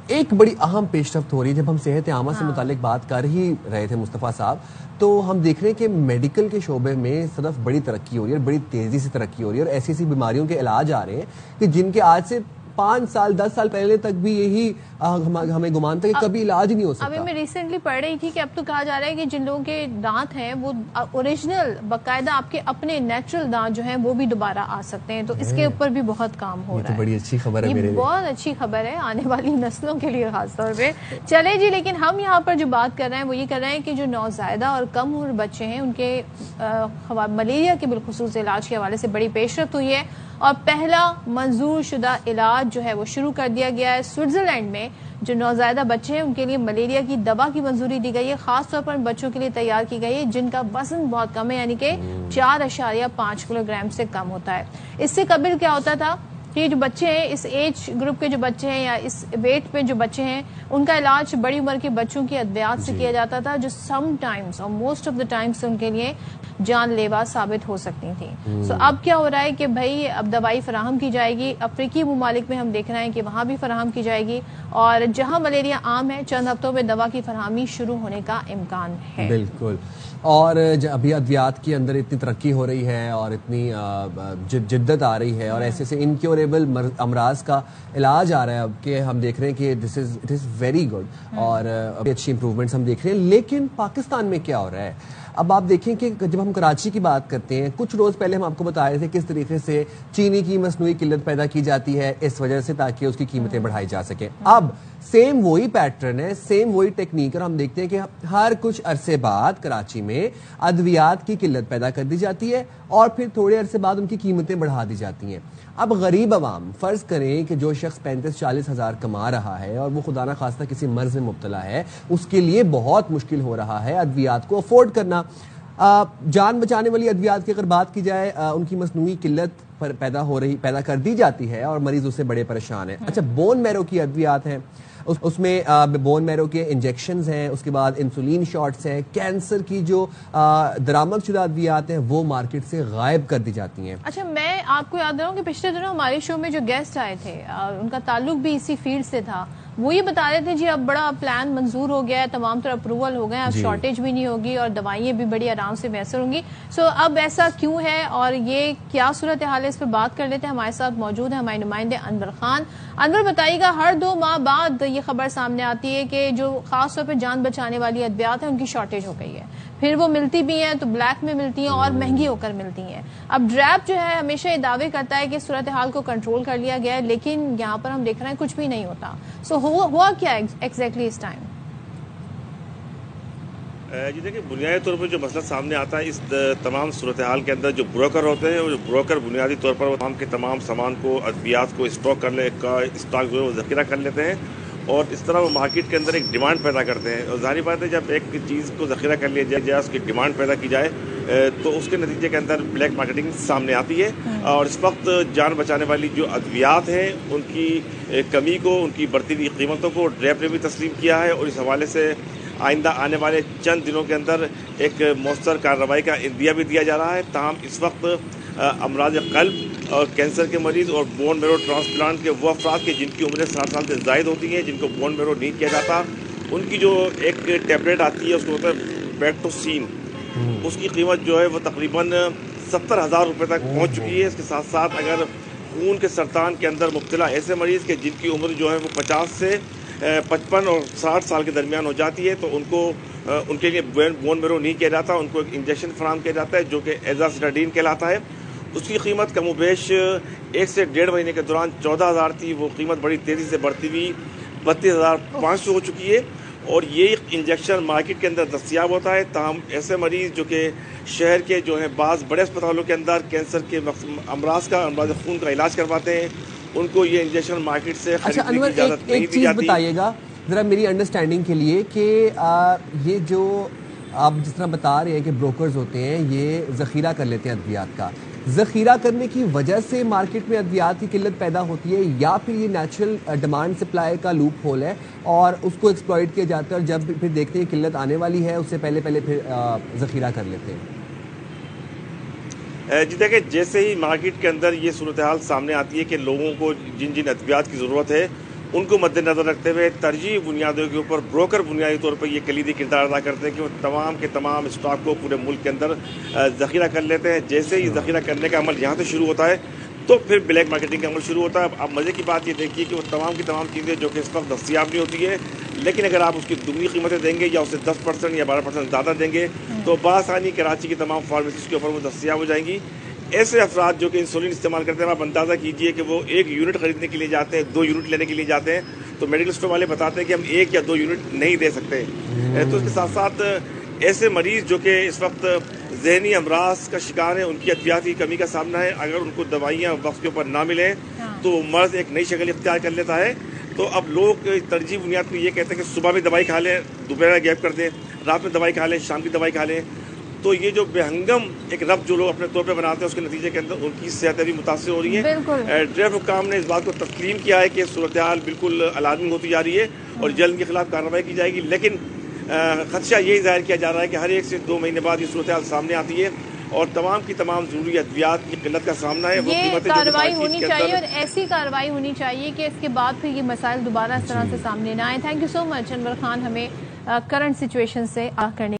ایک بڑی اہم پیش رفت ہو رہی ہے. جب ہم صحت عامہ سے متعلق بات کر ہی رہے تھے مصطفیٰ صاحب, تو ہم دیکھ رہے ہیں کہ میڈیکل کے شعبے میں صرف بڑی ترقی ہو رہی ہے, بڑی تیزی سے ترقی ہو رہی ہے, اور ایسی ایسی بیماریوں کے علاج آ رہے ہیں کہ جن کے آج سے 5 سال 10 سال پہلے تک بھی یہی ہمیں گمان تھا کہ کبھی علاج نہیں ہو سکتا. ابھی میں ریسنٹلی پڑھ رہی تھی کہ اب تو کہا جا رہا ہے کہ جن لوگوں کے دانت ہیں وہ اوریجنل باقاعدہ آپ کے اپنے نیچرل دانت جو ہیں وہ بھی دوبارہ آ سکتے ہیں, تو اس کے اوپر بھی بہت کام ہو رہا ہے. بڑی اچھی خبر ہے, یہ بہت اچھی خبر ہے آنے والی نسلوں کے لیے خاص طور پہ. چلے جی, لیکن ہم یہاں پر جو بات کر رہے ہیں وہ یہ کر رہے ہیں کہ جو نوزائیدہ اور کم عمر بچے ہیں ان کے ملیریا کے بالخصوص علاج کے حوالے سے بڑی پیش رفت ہوئی ہے, اور پہلا منظور شدہ علاج جو ہے وہ شروع کر دیا گیا ہے. سوئٹزرلینڈ میں جو نوزائیدہ بچے ہیں ان کے لیے ملیریا کی دوا کی منظوری دی گئی ہے, خاص طور پر ان بچوں کے لیے تیار کی گئی ہے جن کا وزن بہت کم ہے, یعنی کہ 4.5 کلو گرام سے کم ہوتا ہے. اس سے قبل کیا ہوتا تھا کہ جو بچے ہیں اس ایج گروپ کے جو بچے ہیں یا اس ویٹ پہ جو بچے ہیں ان کا علاج بڑی عمر کے بچوں کی ادویات سے کیا جاتا تھا, جو سم ٹائمز اور most of the times in کے لیے جان لیوا ثابت ہو سکتی تھیں. سو اب کیا ہو رہا ہے کہ بھائی اب دوائی فراہم کی جائے گی. افریقی ممالک میں ہم دیکھ رہے ہیں کہ وہاں بھی فراہم کی جائے گی, اور جہاں ملیریا عام ہے چند ہفتوں میں دوا کی فراہمی شروع ہونے کا امکان ہے. بالکل. اور ابھی ادویات کے اندر اتنی ترقی ہو رہی ہے اور اتنی جدت آ رہی ہے, اور ایسے سے انکیوریبل امراض کا علاج آ رہا ہے اب کہ ہم دیکھ رہے ہیں کہ اٹ از ویری گڈ, اور اچھی امپروومنٹس ہم دیکھ رہے ہیں. لیکن پاکستان میں کیا ہو رہا ہے اب آپ دیکھیں کہ جب ہم کراچی کی بات کرتے ہیں, کچھ روز پہلے ہم آپ کو بتا رہے تھے کس طریقے سے چینی کی مصنوعی قلت پیدا کی جاتی ہے اس وجہ سے تاکہ اس کی قیمتیں بڑھائی جا سکیں. اب سیم وہی پیٹرن ہے, سیم وہی ٹیکنیک, اور ہم دیکھتے ہیں کہ ہر کچھ عرصے بعد کراچی میں ادویات کی قلت پیدا کر دی جاتی ہے اور پھر تھوڑے عرصے بعد ان کی قیمتیں بڑھا دی جاتی ہیں. اب غریب عوام, فرض کریں کہ جو شخص 35-40 ہزار کما رہا ہے اور وہ خدا نہ خواستہ کسی مرض میں مبتلا ہے, اس کے لیے بہت مشکل ہو رہا ہے ادویات کو افورڈ کرنا. جان بچانے والی ادویات کی اگر بات کی جائے, ان کی مصنوعی قلت پیدا کر دی جاتی ہے اور مریض اس سے بڑے پریشان ہیں. اچھا, بون میرو کی ادویات ہیں, اس میں بون میرو کے انجیکشنز ہیں, اس کے بعد انسولین شاٹس ہیں, کینسر کی جو درآمد شدہ ادویات ہیں وہ مارکیٹ سے غائب کر دی جاتی ہیں. اچھا, میں آپ کو یاد رہا ہوں کہ پچھلے دنوں ہمارے شو میں جو گیسٹ آئے تھے ان کا تعلق بھی اسی فیلڈ سے تھا. وہ یہ بتا رہے تھے جی اب بڑا پلان منظور ہو گیا ہے, تمام طرح اپروول ہو گئے, اب شارٹیج بھی نہیں ہوگی اور دوائیں بھی بڑی آرام سے میسر ہوں گی. سو اب ایسا کیوں ہے اور یہ کیا صورتحال ہے, اس پہ بات کر لیتے ہیں. ہمارے ساتھ موجود ہیں ہمارے نمائندے انور خان. انور, بتائیے گا, ہر 2 ماہ بعد یہ خبر سامنے آتی ہے کہ جو خاص طور پہ جان بچانے والی ادویات ہیں ان کی شارٹیج ہو گئی ہے, پھر وہ ملتی بھی ہیں تو بلیک میں ملتی ہیں اور مہنگی ہو کر ملتی ہیں. اب ڈریپ جو ہے ہمیشہ یہ دعوے کرتا ہے کہ صورتحال کو کنٹرول کر لیا گیا ہے, لیکن یہاں پر ہم دیکھ رہے ہیں کچھ بھی نہیں ہوتا. سو ہوا کیا ایگزیکٹلی اس ٹائم؟ جی دیکھیں, بنیادی طور پر جو مسئلہ سامنے آتا ہے اس تمام صورتحال کے اندر جو بروکر ہوتے ہیں, وہ جو بروکر بنیادی طور پر وہ تمام سامان کو, ادویات کو اسٹاک اسٹاک جو ہے وہ ذخیرہ کر لیتے ہیں اور اس طرح وہ مارکیٹ کے اندر ایک ڈیمانڈ پیدا کرتے ہیں. اور ظاہری بات ہے جب ایک چیز کو ذخیرہ کر لیا جائے, اس کی ڈیمانڈ پیدا کی جائے, تو اس کے نتیجے کے اندر بلیک مارکیٹنگ سامنے آتی ہے. اور اس وقت جان بچانے والی جو ادویات ہیں ان کی کمی کو, ان کی بڑھتی ہوئی قیمتوں کو ڈریپ نے بھی تسلیم کیا ہے, اور اس حوالے سے آئندہ آنے والے چند دنوں کے اندر ایک مؤثر کارروائی کا عندیہ بھی دیا جا رہا ہے. تاہم اس وقت امراض قلب اور کینسر کے مریض اور بون میرو ٹرانسپلانٹ کے وہ افراد کے جن کی عمریں 60 سال سے زائد ہوتی ہیں, جن کو بون میرو نہیں کیا جاتا, ان کی جو ایک ٹیبلیٹ آتی ہے اس کو ہوتا ہے بیکٹوسین, اس کی قیمت جو ہے وہ تقریباً 70,000 روپے تک پہنچ چکی ہے. اس کے ساتھ ساتھ اگر خون کے سرطان کے اندر مبتلا ایسے مریض کے جن کی عمر جو ہے وہ 50 سے 55 اور 60 سال کے درمیان ہو جاتی ہے, تو ان کے لیے بون میرو نہیں کیا جاتا, ان کو ایک انجیکشن فراہم کیا جاتا ہے جو کہ ایزاسٹاڈین کہلاتا ہے. اس کی قیمت کم و بیش 1 سے 1.5 مہینے کے دوران 14,000 تھی, وہ قیمت بڑی تیزی سے بڑھتی ہوئی 32,500 ہو چکی ہے. اور یہ انجیکشن مارکیٹ کے اندر دستیاب ہوتا ہے. تاہم ایسے مریض جو کہ شہر کے جو ہیں بعض بڑے اسپتالوں کے اندر کینسر کے امراض خون کا علاج کرواتے ہیں, ان کو یہ انجیکشن مارکیٹ سے خریدنے کی اجازت نہیں دی جاتی. بتائیے گا ذرا میری انڈرسٹینڈنگ کے لیے کہ یہ جو آپ جس طرح بتا رہے ہیں کہ بروکرز ہوتے ہیں یہ ذخیرہ کر لیتے ہیں ادویات کا, ذخیرہ کرنے کی وجہ سے مارکیٹ میں ادویات کی قلت پیدا ہوتی ہے, یا پھر یہ نیچرل ڈیمانڈ سپلائی کا لوپ ہول ہے اور اس کو ایکسپلائٹ کیا جاتا ہے, اور جب پھر دیکھتے ہیں قلت آنے والی ہے اس سے پہلے پھر ذخیرہ کر لیتے ہیں؟ جی دیکھیں, جیسے ہی مارکیٹ کے اندر یہ صورتحال سامنے آتی ہے کہ لوگوں کو جن ادویات کی ضرورت ہے ان کو مد نظر رکھتے ہوئے ترجیح بنیادوں کے اوپر بروکر بنیادی طور پر یہ کلیدی کردار ادا کرتے ہیں کہ وہ تمام کے تمام اسٹاک کو پورے ملک کے اندر ذخیرہ کر لیتے ہیں. جیسے ہی ذخیرہ کرنے کا عمل یہاں سے شروع ہوتا ہے تو پھر بلیک مارکیٹنگ کا عمل شروع ہوتا ہے. اب مزے کی بات یہ دیکھیے کہ وہ تمام کی تمام چیزیں جو کہ اس وقت دستیاب نہیں ہوتی ہے، لیکن اگر آپ اس کی دگنی قیمتیں دیں گے یا اسے 10% یا 12% زیادہ دیں گے تو بآسانی کراچی کی تمام فارمیسیز کے اوپر وہ دستیاب ہو جائیں گی. ایسے افراد جو کہ انسولین استعمال کرتے ہیں، آپ اندازہ کیجئے کہ وہ 1 یونٹ خریدنے کے لیے جاتے ہیں، 2 یونٹ لینے کے لیے جاتے ہیں تو میڈیکل اسٹور والے بتاتے ہیں کہ ہم 1 یا 2 یونٹ نہیں دے سکتے. تو اس کے ساتھ ساتھ ایسے مریض جو کہ اس وقت ذہنی امراض کا شکار ہیں، ان کی ادویاتی کمی کا سامنا ہے، اگر ان کو دوائیاں وقت کے اوپر نہ ملیں تو وہ مرض ایک نئی شکل اختیار کر لیتا ہے. تو اب لوگ ترجیح بنیاد پر یہ کہتے ہیں کہ صبح میں دوائی کھا لیں، دوپہر گیپ کر دیں، رات میں دوائی کھا لیں، شام کی دوائی کھا لیں. تو یہ جو بے ہنگم ایک ربط جو لوگ اپنے طور پہ بناتے ہیں، اس کے نتیجے کے اندر ان کی صحتیں بھی متاثر ہو رہی ہیں. ڈرائیور حکام نے اس بات کو تسلیم کیا ہے کہ صورتحال بالکل الارمنگ ہوتی جا رہی ہے اور جلد ان کے خلاف کارروائی کی جائے گی، لیکن خدشہ یہی ظاہر کیا جا رہا ہے کہ ہر 1 سے 2 مہینے بعد یہ صورتحال سامنے آتی ہے اور تمام کی تمام ضروری ادویات کی قلت کا سامنا ہے. یہ کارروائی ہونی چاہیے اور ایسی کارروائی ہونی چاہیے کہ اس کے بعد پھر یہ مسائل دوبارہ اس طرح سے سامنے نہ آئیں. تھینک یو سو مچ انور خان، ہمیں کرنٹ سچویشن سے آگاہ کرنے